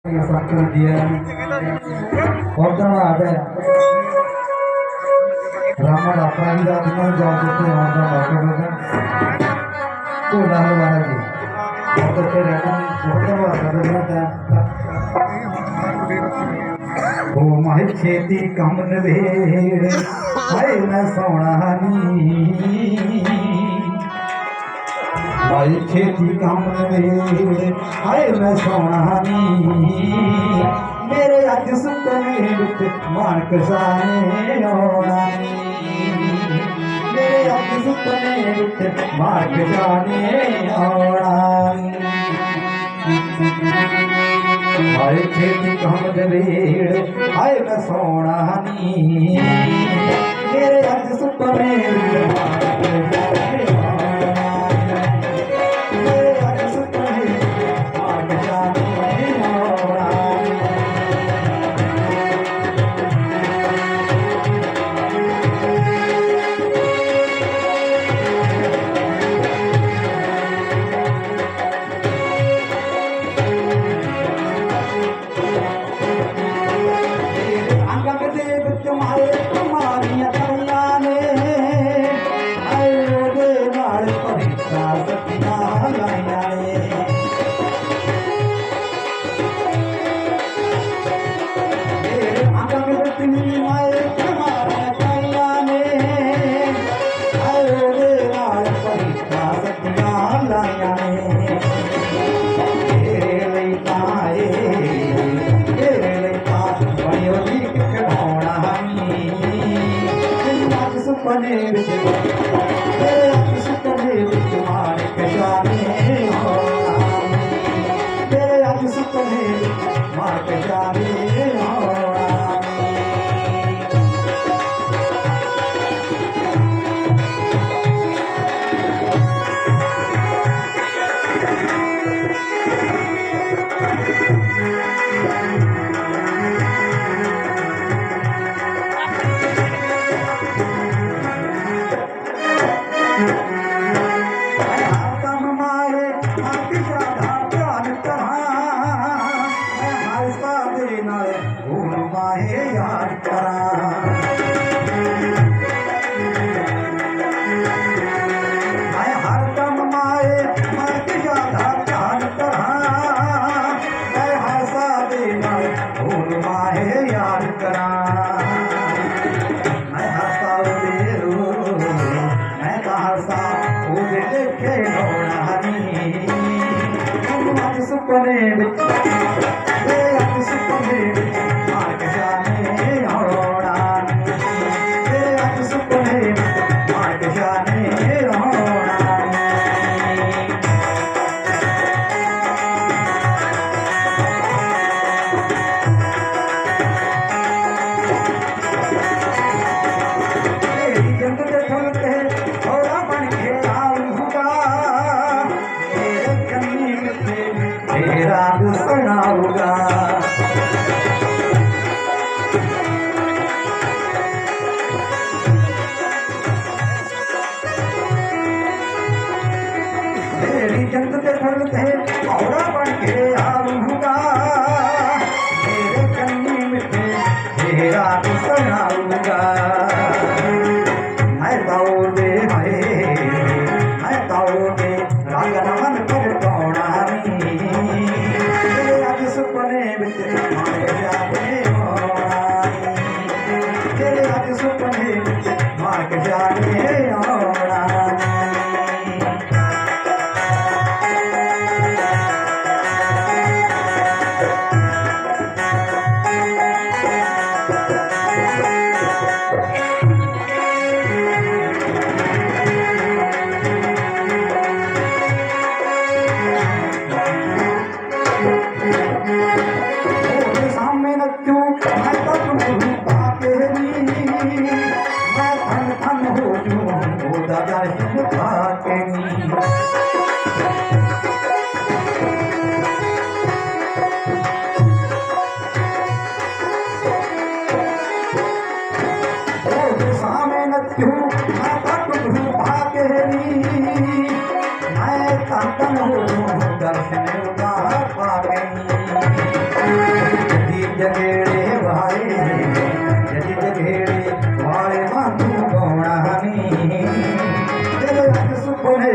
Satu dia order ada Ramal Apranda dengan jauh itu order order tu dah lagi order terus order ओ माही खेती कम नवेड़ हाय मैं सोना माही खेती कम नवेड़ हाय मैं सोना मेरे अज सुपने विच मानक साने आना मेरे अज सुपने विच मानक साने आना हाय खेती कम नवेड़ हाय मैं सोना मेरे अज सुपने विच मानक साने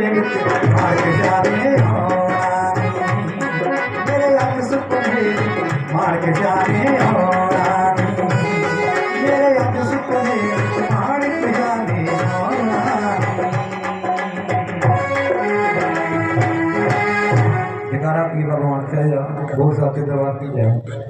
ਵਿੱਚ ਮਾਰਕ ਜਾਣੇ ਆਉਣਾ ਨੀ। ਮੇਰੇ ਅੱਖ ਸੁਪਨੇ ਵਿੱਚ ਮਾਰਕ ਜਾਣੇ ਆਉਣਾ ਨੀ। ਮੇਰੇ ਅੱਖ ਸੁਪਨੇ ਵਿੱਚ ਮਾਰਕ ਜਾਣੇ ਆਉਣਾ ਨੀ। जयकारा पीर भगवान का बोल सकते दरबार की जय।